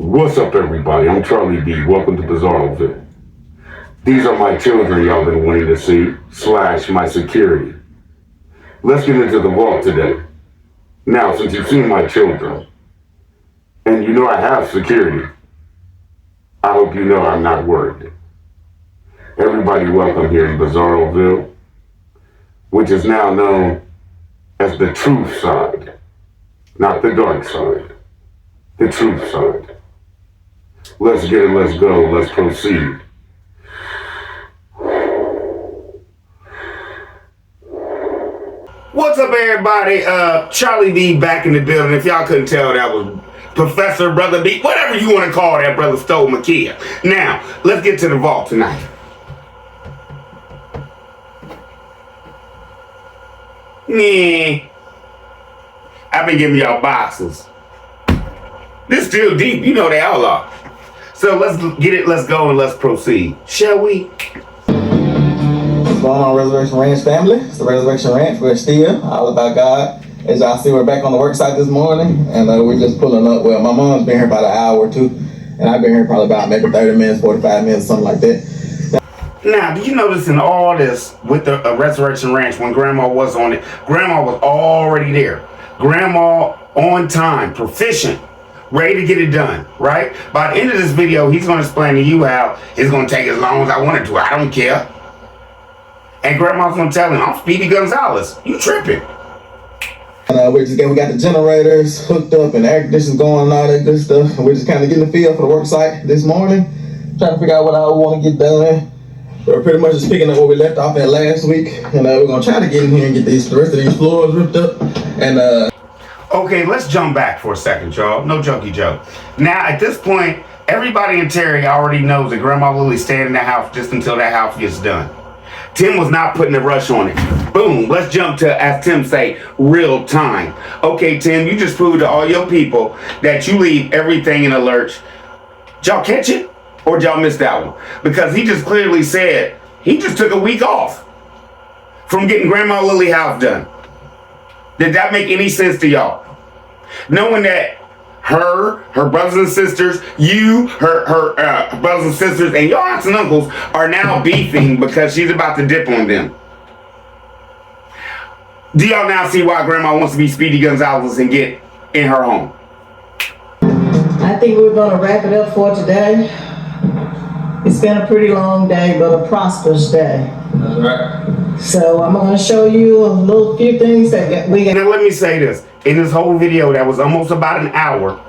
What's up, everybody? I'm Charlie B. Welcome to Bizarroville. These are my children y'all been wanting to see, / my security. Let's get into the vault today. Now, since you've seen my children, and you know I have security, I hope you know I'm not worried. Everybody welcome here in Bizarroville, which is now known as the truth side, not the dark side, the truth side. Let's get it, let's go, let's proceed. What's up, everybody? Charlie B back in the building. If y'all couldn't tell, that was Professor Brother B, whatever you want to call that, Brother Stowe McKee. Now, let's get to the vault tonight. I've been giving y'all boxes. This still deep, you know they all are. So let's get it, let's go, and let's proceed. Shall we? What's going on, Resurrection Ranch family? It's the Resurrection Ranch. We're still all about God. As y'all see, we're back on the work site this morning, and we're just pulling up. Well, my mom's been here about an hour or two, and I've been here probably about maybe 30 minutes, 45 minutes, something like that. Now, did you notice in all this with the Resurrection Ranch, when Grandma was on it, Grandma was already there. Grandma on time, proficient, ready to get it done, right? By the end of this video, he's going to explain to you how it's going to take as long as I want it to. I don't care. And Grandma's going to tell him, I'm Speedy Gonzalez. You tripping. And we got the generators hooked up and air conditioners going and all that good stuff. And we're just kind of getting the feel for the work site this morning, trying to figure out what I want to get done. We're pretty much just picking up where we left off at last week. And we're going to try to get in here and get the rest of these floors ripped up. And okay, let's jump back for a second, y'all. No jokey joke. Now, at this point, everybody in Terry already knows that Grandma Lily's staying in the house just until that house gets done. Tim was not putting a rush on it. Boom, let's jump to, as Tim say, real time. Okay, Tim, you just proved to all your people that you leave everything in a lurch. Did y'all catch it? Or did y'all miss that one? Because he just clearly said he just took a week off from getting Grandma Lily's house done. Did that make any sense to y'all? Knowing that her brothers and sisters, you, her brothers and sisters, and your aunts and uncles are now beefing because she's about to dip on them. Do y'all now see why Grandma wants to be Speedy Gonzalez and get in her home? I think we're going to wrap it up for today. It's been a pretty long day, but a prosperous day. that's right. So I'm going to show you a few things that we got. Now let me say this. In this whole video that was almost about an hour,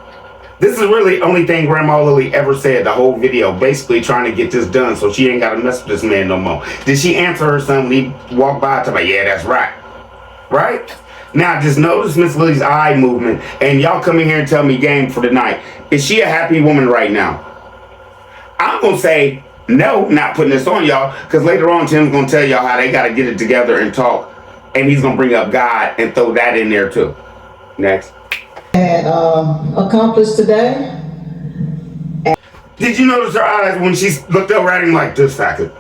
this is really the only thing Grandma Lily ever said the whole video, basically trying to get this done so she ain't got to mess with this man no more. Did she answer her son when he walked by to me? Yeah, that's right. Right? Now just notice Miss Lily's eye movement, and y'all come in here and tell me game for the night. Is she a happy woman right now? I'm going to say no, not putting this on y'all, because later on Tim's going to tell y'all how they got to get it together and talk, and he's going to bring up God and throw that in there too. Next. And accomplished today. Did you notice her eyes when she looked over at him like this second?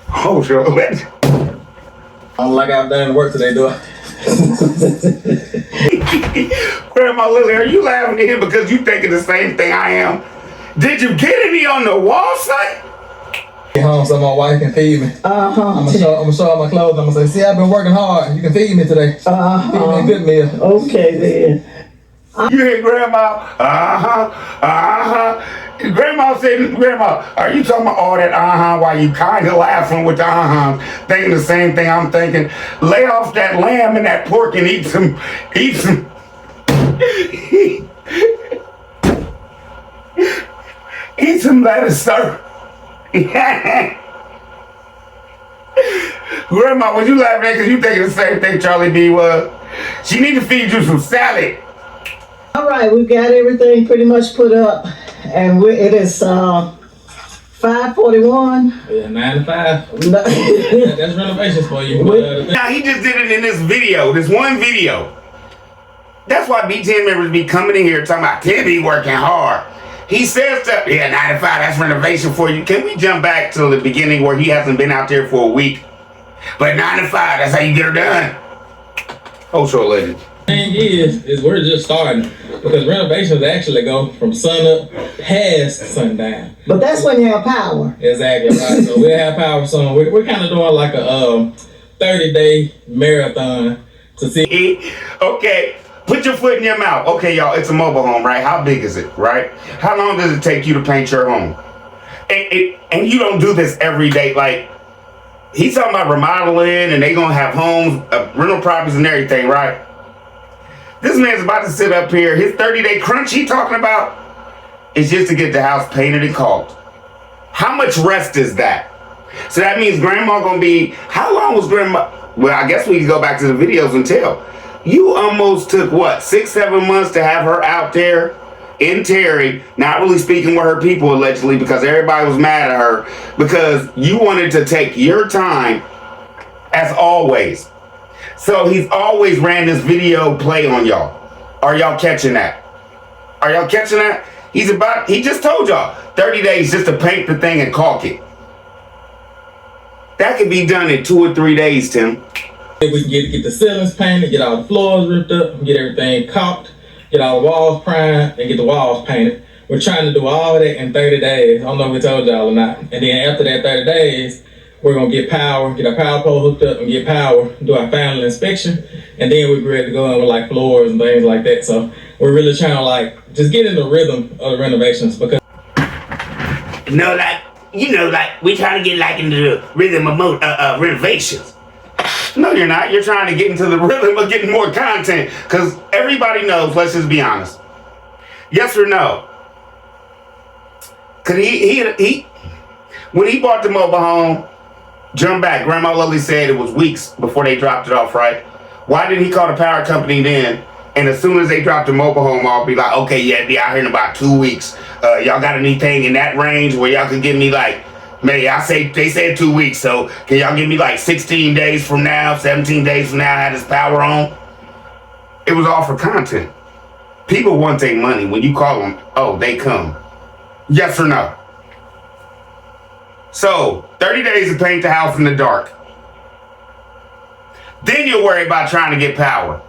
Oh, sure. I don't like I've done work today, do I? Grandma Lily, are you laughing at him because you thinking the same thing I am? Did you get any on the wall site? Get home so my wife can feed me. I'm gonna show her my clothes. I'm gonna say, see, I've been working hard. You can feed me today. Feed me a good meal. Okay then. You hear Grandma? Grandma said, Grandma, are you talking about all that while you kind of laughing with the thinking the same thing I'm thinking? Lay off that lamb and that pork and eat some eat some lettuce, sir. Grandma, was you laughing at because you thinking the same thing Charlie B was? She need to feed you some salad. All right, we've got everything pretty much put up, and it is 5:41. Yeah, 9 to 5. That's renovations for you. Now he just did it in this video, this one video. That's why B10 members be coming in here talking about Tim be working hard. He says stuff, yeah, 9 to 5, that's renovation for you. Can we jump back to the beginning where he hasn't been out there for a week? But 9 to 5, that's how you get her done. Oh, sure, lady. Thing is we're just starting because renovations actually go from sun up past sundown. But that's when you have power. Exactly right. So we'll have power soon. We're kind of doing like a 30-day marathon to see. Okay, put your foot in your mouth. Okay, y'all, it's a mobile home, right? How big is it, right? How long does it take you to paint your home? And you don't do this every day. Like, he's talking about remodeling and they gonna have homes, rental properties and everything, right? This man's about to sit up here. His 30-day crunch he talking about is just to get the house painted and caulked. How much rest is that? So that means grandma gonna be, how long was grandma? Well, I guess we can go back to the videos and tell. You almost took what, 6-7 months to have her out there in Terry, not really speaking with her people allegedly because everybody was mad at her because you wanted to take your time as always. So he's always ran this video play on y'all. Are y'all catching that? Are y'all catching that? He just told y'all 30 days just to paint the thing and caulk it. That could be done in 2 or 3 days, Tim. If we can get the ceilings painted, get all the floors ripped up, get everything caulked, get all the walls primed, and get the walls painted. We're trying to do all that in 30 days. I don't know if we told y'all or not. And then after that 30 days, we're going to get power, get our power pole hooked up and get power, do our final inspection, and then we'll be ready to go in with like floors and things like that. So we're really trying to like just get in the rhythm of the renovations because we trying to get like into the rhythm of renovations. No, you're not. You're trying to get into the rhythm of getting more content because everybody knows, let's just be honest. Yes or no? Cause he when he bought the mobile home, jump back, Grandma Lily said it was weeks before they dropped it off, right? Why didn't he call the power company then? And as soon as they dropped the mobile home off, be like, okay, yeah, be out here in about 2 weeks. Y'all got anything in that range where y'all could give me like, maybe they said 2 weeks, so can y'all give me like 16 days from now, 17 days from now, I had this power on? It was all for content. People want their money. When you call them, oh, they come. Yes or no? So, 30 days to paint the house in the dark. Then you'll worry about trying to get power.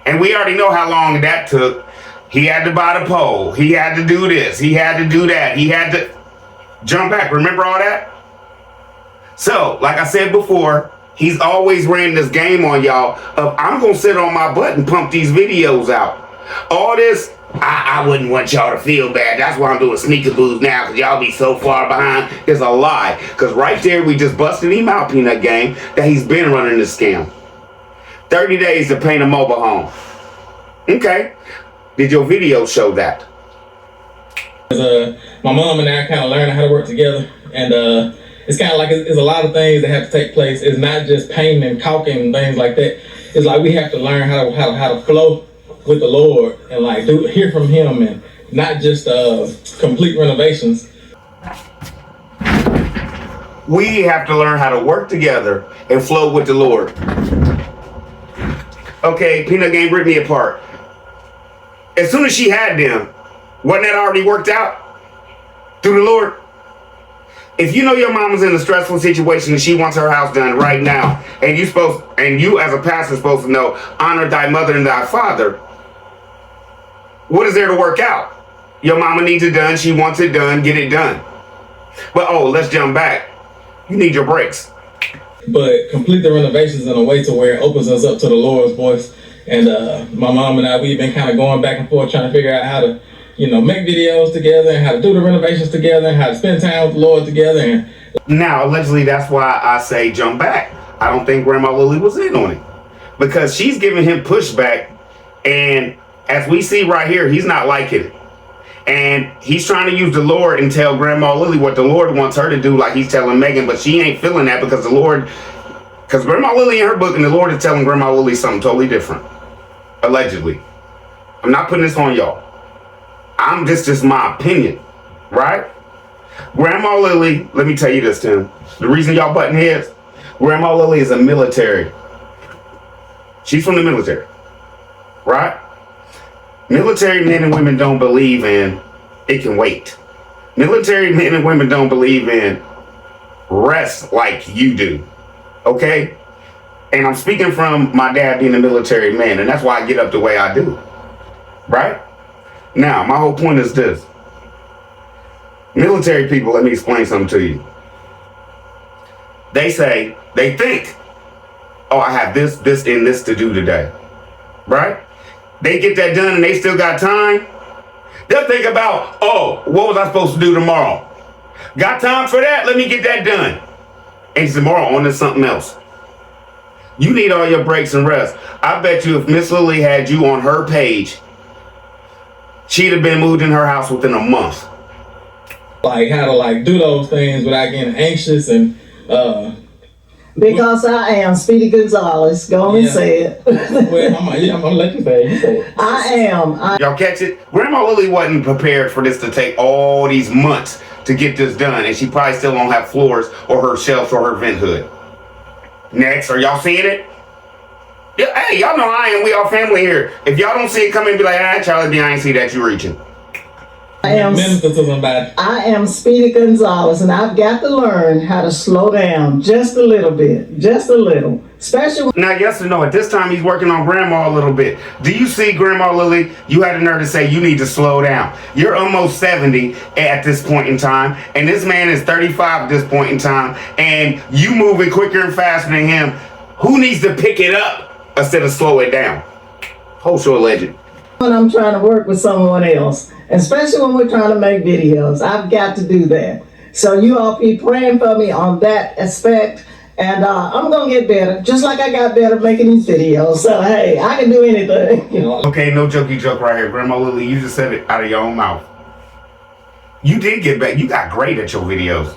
And we already know how long that took. He had to buy the pole. He had to do this. He had to do that. He had to jump back. Remember all that? So, like I said before, he's always ran this game on y'all of I'm going to sit on my butt and pump these videos out. All this, I wouldn't want y'all to feel bad. That's why I'm doing sneakaboos now, because y'all be so far behind. It's a lie. Because right there, we just busted him out, Peanut Game, that he's been running this scam. 30 days to paint a mobile home. Okay. Did your video show that? My mom and I kind of learning how to work together. And it's kind of like it's a lot of things that have to take place. It's not just painting and caulking and things like that. It's like we have to learn how to flow with the Lord and like hear from Him and not just complete renovations. We have to learn how to work together and flow with the Lord. Okay, Peanut Game ripped me apart. As soon as she had them, wasn't that already worked out through the Lord? If you know your mama's in a stressful situation and she wants her house done right now, and you as a pastor supposed to know, honor thy mother and thy father, what is there to work out? Your mama needs it done, she wants it done, get it done. But let's jump back. You need your breaks. But complete the renovations in a way to where it opens us up to the Lord's voice. And my mom and I, we've been kind of going back and forth trying to figure out how to, make videos together and how to do the renovations together and how to spend time with the Lord together. And now, allegedly, that's why I say jump back. I don't think Grandma Lily was in on it because she's giving him pushback. And as we see right here, he's not liking it. And he's trying to use the Lord and tell Grandma Lily what the Lord wants her to do, like he's telling Megan, but she ain't feeling that because because Grandma Lily in her book and the Lord is telling Grandma Lily something totally different. Allegedly. I'm not putting this on y'all. This is my opinion, right? Grandma Lily, let me tell you this, Tim. The reason y'all butting heads, Grandma Lily is a military. She's from the military, right? Military men and women don't believe in it can wait. Military men and women don't believe in rest like you do. Okay? And I'm speaking from my dad being a military man, and that's why I get up the way I do. Right? Now, my whole point is this. Military people, let me explain something to you. They think, oh, I have this, and this to do today. Right? They get that done and they still got time. They'll think about, oh, what was I supposed to do tomorrow? Got time for that? Let me get that done. And tomorrow on to something else. You need all your breaks and rest. I bet you if Miss Lily had you on her page, she'd have been moved in her house within a month. Like how to like do those things without getting anxious and Because I am Speedy Gonzalez. Go on and say it. well, I'm gonna let you say it. You say it. I am. Y'all catch it? Grandma Lily wasn't prepared for this to take all these months to get this done, and she probably still don't have floors or her shelves or her vent hood. Next, are y'all seeing it? Yeah, hey, y'all know I am. We all family here. If y'all don't see it, come in and be like, ah, Charlie B, I ain't see that you reaching. Minister to somebody. I am Speedy Gonzalez, and I've got to learn how to slow down just a little bit, just a little. Especially Now, yes or no, at this time, he's working on Grandma a little bit. Do you see, Grandma Lily, you had the nerve to say you need to slow down. You're almost 70 at this point in time, and this man is 35 at this point in time, and you moving quicker and faster than him. Who needs to pick it up instead of slow it down? Whole show legend. when I'm trying to work with someone else, especially when we're trying to make videos. I've got to do that. So you all be praying for me on that aspect. And I'm going to get better, just like I got better making these videos. So, hey, I can do anything. You know? Okay, no jokey joke right here. Grandma Lily, you just said it out of your own mouth. You did get back. You got great at your videos.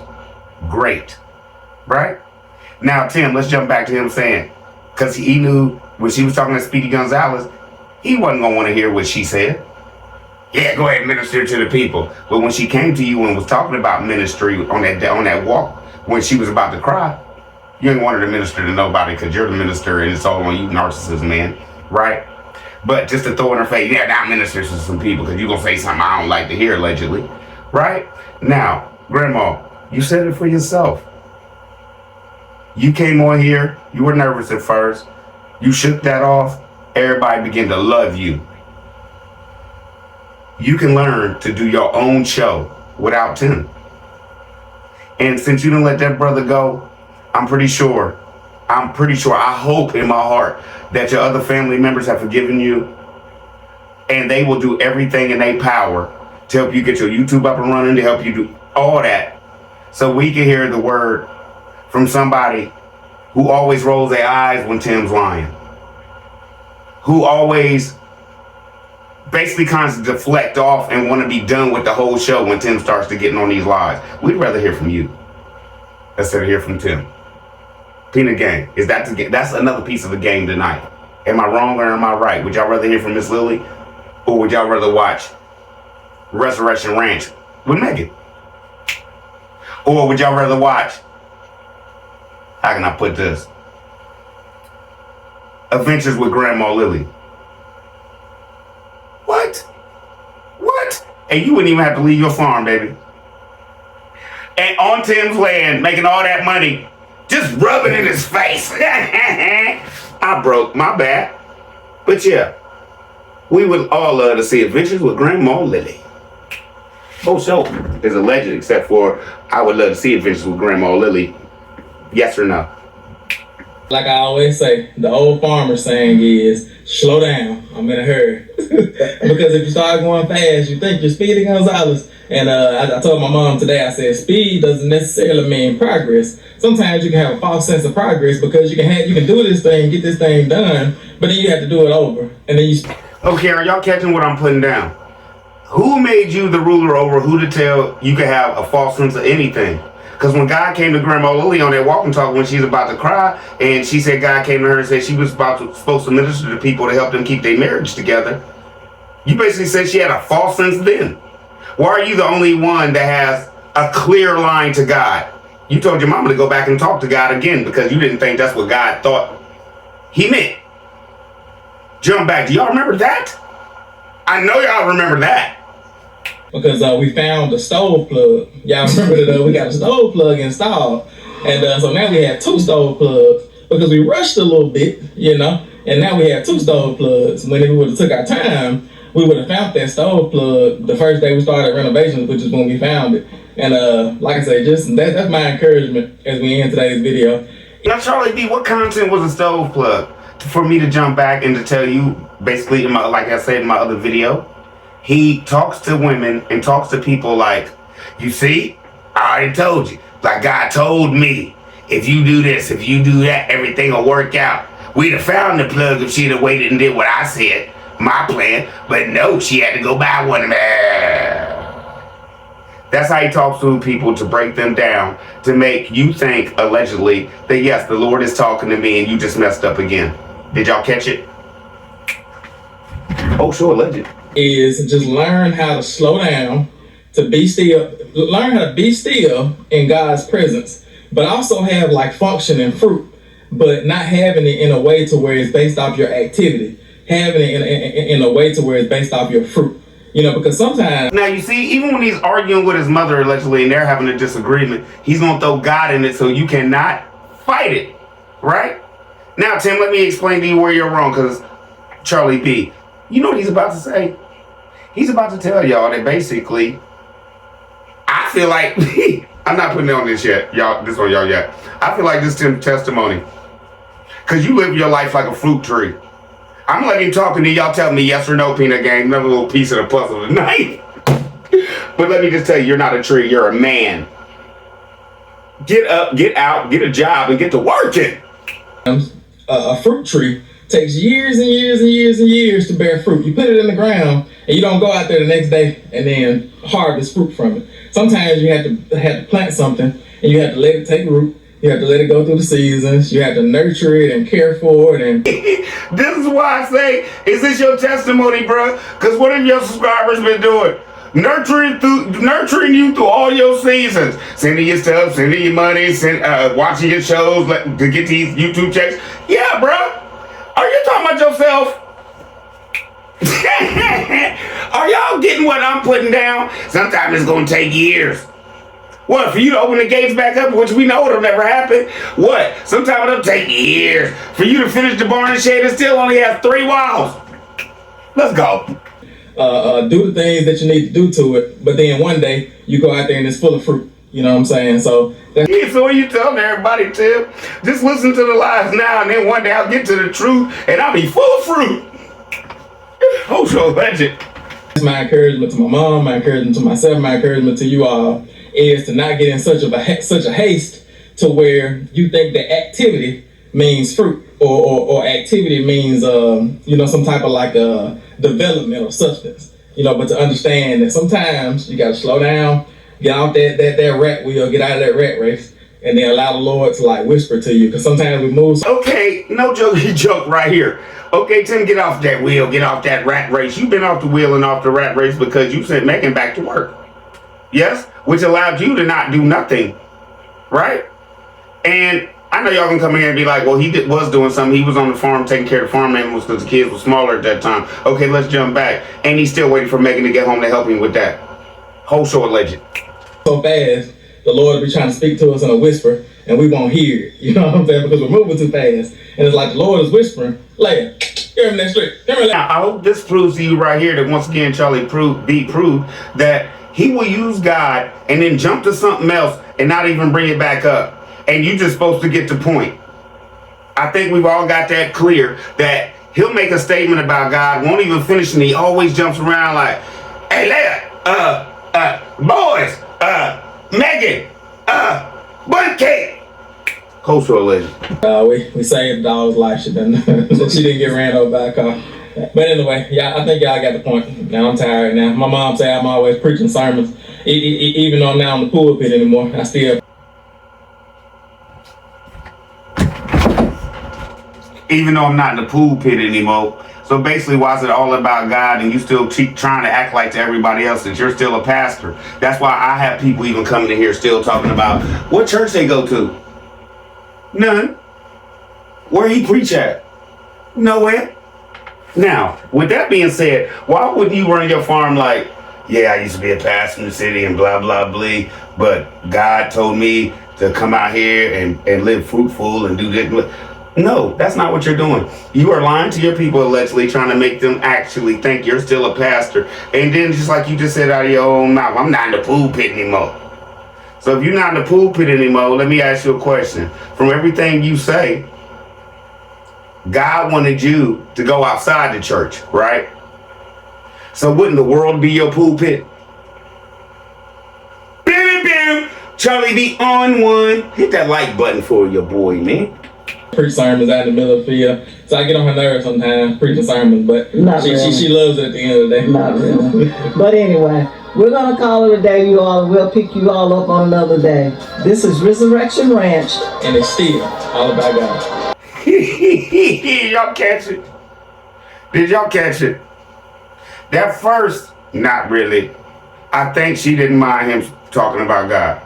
Great. Right? Now, Tim, let's jump back to him saying, because he knew when she was talking to Speedy Gonzalez, he wasn't going to want to hear what she said. Yeah, go ahead and minister to the people. But when she came to you and was talking about ministry on that walk, when she was about to cry, you ain't want her to minister to nobody because you're the minister and it's all on you, narcissist, man. Right? But just to throw in her face, yeah, now minister to some people because you're going to say something I don't like to hear, allegedly. Right? Now, Grandma, you said it for yourself. You came on here, you were nervous at first. You shook that off. Everybody began to love you. You can learn to do your own show without Tim. And since you didn't let that brother go, I'm pretty sure, I hope in my heart that your other family members have forgiven you and they will do everything in their power to help you get your YouTube up and running, to help you do all that so we can hear the word from somebody who always rolls their eyes when Tim's lying, who always basically kind of deflect off and want to be done with the whole show when Tim starts to getting on these lies. We'd rather hear from you instead of hear from Tim. Peanut Gang, that's another piece of the game tonight. Am I wrong or am I right? Would y'all rather hear from Miss Lily, or would y'all rather watch Resurrection Ranch with Megan? Or would y'all rather watch, how can I put this, Adventures with Grandma Lily? What? And you wouldn't even have to leave your farm, baby. And on Tim's land, making all that money, just rubbing in his face. I broke, my bad. But yeah, we would all love to see Adventures with Grandma Lily. Whole show is a legend, except for I would love to see Adventures with Grandma Lily. Yes or no? Like I always say, the old farmer saying is, slow down, I'm in a hurry. Because if you start going fast, you think you're Speedy Gonzalez. And I told my mom today, I said, speed doesn't necessarily mean progress. Sometimes you can have a false sense of progress because you can do this thing, get this thing done, but then you have to do it over. And then you... Okay, are y'all catching what I'm putting down? Who made you the ruler over who to tell you could have a false sense of anything? Because when God came to Grandma Lily on that walk and talk when she's about to cry, and she said God came to her and said she was supposed to minister to people to help them keep their marriage together, you basically said she had a false sense then. Why are you the only one that has a clear line to God? You told your mama to go back and talk to God again because you didn't think that's what God thought he meant. Jump back. Do y'all remember that? I know y'all remember that. Because we found the stove plug. Y'all remember that we got a stove plug installed. And so now we have 2 stove plugs. because we rushed a little bit, you know, and now we have 2 stove plugs. When we would have took our time, we would have found that stove plug the first day we started renovations, which is when we found it. And like I say, just that's my encouragement as we end today's video. Now, Charlie B, what content was a stove plug? For me to jump back and to tell you, basically, like I said in my other video, he talks to women and talks to people like, you see, I already told you. Like God told me, if you do this, if you do that, everything will work out. We'd have found the plug if she'd have waited and did what I said, my plan. But no, she had to go buy one. That's how he talks to people, to break them down, to make you think, allegedly, that yes, the Lord is talking to me and you just messed up again. Did y'all catch it? Oh, sure, legend. Is just learn how to slow down, to be still, learn how to be still in God's presence, but also have like function and fruit, but not having it in a way to where it's based off your activity, having it in a way to where it's based off your fruit. You know, because sometimes... Now, you see, even when he's arguing with his mother, allegedly, and they're having a disagreement, he's going to throw God in it so you cannot fight it, right? Now, Tim, let me explain to you where you're wrong, because Charlie B, you know what he's about to say? He's about to tell y'all that basically, I feel like, I'm not putting on this yet, y'all, this on y'all yet. I feel like this Tim's testimony, because you live your life like a fruit tree. I'm letting him talk, and then y'all tell me yes or no, Peanut Gang, another little piece of the puzzle tonight. But let me just tell you, you're not a tree, you're a man. Get up, get out, get a job, and get to working. A fruit tree takes years and years and years and years to bear fruit. You put it in the ground, and you don't go out there the next day and then harvest fruit from it. Sometimes you have to plant something, and you have to let it take root. You have to let it go through the seasons. You have to nurture it and care for it. And this is why I say, is this your testimony, bro? Because what have your subscribers been doing? Nurturing you through all your seasons. Sending your stuff, sending your money, watching your shows to get these YouTube checks. Yeah, bro. Are you talking about yourself? Are y'all getting what I'm putting down? Sometimes it's going to take years. What, for you to open the gates back up, which we know it'll never happen? What, sometimes it'll take years for you to finish the barn and shed and still only have 3 walls. Let's go. Do the things that you need to do to it, but then one day you go out there and it's full of fruit. You know what I'm saying? So what you telling everybody, Tim? Just listen to the lies now, and then one day I'll get to the truth and I'll be full of fruit. Oh, so legend. That's my encouragement to my mom, my encouragement to myself, my encouragement to you all is to not get in such a haste to where you think that activity means fruit or activity means some type of like development or substance, but to understand that sometimes you got to slow down, get out that rat wheel, get out of that rat race, and then allow the Lord to like whisper to you, because sometimes we move. Okay, no joke right here. Okay, Tim, get off that wheel, get off that rat race. You've been off the wheel and off the rat race because you sent Megan back to work. Yes, which allowed you to not do nothing, right? And I know y'all can come in here and be like, well, he was doing something. He was on the farm taking care of the farm animals because the kids were smaller at that time. Okay, let's jump back. And he's still waiting for Megan to get home to help him with that. Whole show legend. So fast, the Lord will be trying to speak to us in a whisper, and we won't hear it. You know what I'm saying? Because we're moving too fast. And it's like the Lord is whispering, Leia, give him that straight. Now, I hope this proves to you right here that once again, Charlie proved that he will use God and then jump to something else and not even bring it back up. And you just supposed to get the point. I think we've all got that clear, that he'll make a statement about God, won't even finish, and he always jumps around like, hey, Leia, boys, Megan, bunny cake. Cultural legend. We saved the dog's life. She didn't get ran over by a car. But anyway, yeah, I think y'all got the point. Now I'm tired now. My mom said I'm always preaching sermons. Even though I'm not in the pulpit anymore, I still. Even though I'm not in the pool pit anymore. So basically, why is it all about God and you still trying to act like to everybody else that you're still a pastor? That's why I have people even coming in here still talking about what church they go to. None. Where he preach at? Nowhere. Now, with that being said, why wouldn't you run your farm like, yeah, I used to be a pastor in the city and blah, blah, blah, but God told me to come out here and live fruitful and do this. No, that's not what you're doing. You are lying to your people, allegedly trying to make them actually think you're still a pastor. And then just like you just said out of your own mouth, I'm not in the pulpit anymore. So if you're not in the pulpit anymore, let me ask you a question. From everything you say, God wanted you to go outside the church, right? So wouldn't the world be your pulpit? Bam, bam. Charlie be on one. Hit that like button for your boy, man. Preach sermons out in the middle of the field. So I get on her nerves sometimes preaching sermons, but Not really. she loves it at the end of the day. Not really. But anyway, we're going to call it a day, you all, and we'll pick you all up on another day. This is Resurrection Ranch. And it's still all about God. Y'all catch it? Did y'all catch it? That first, not really. I think she didn't mind him talking about God.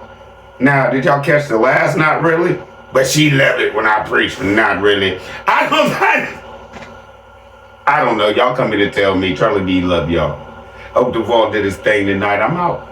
Now, did y'all catch the last not really? But she loved it when I preached, not really. I don't know. Y'all come here to tell me Charlie B love y'all. Hope Duvall did his thing tonight. I'm out.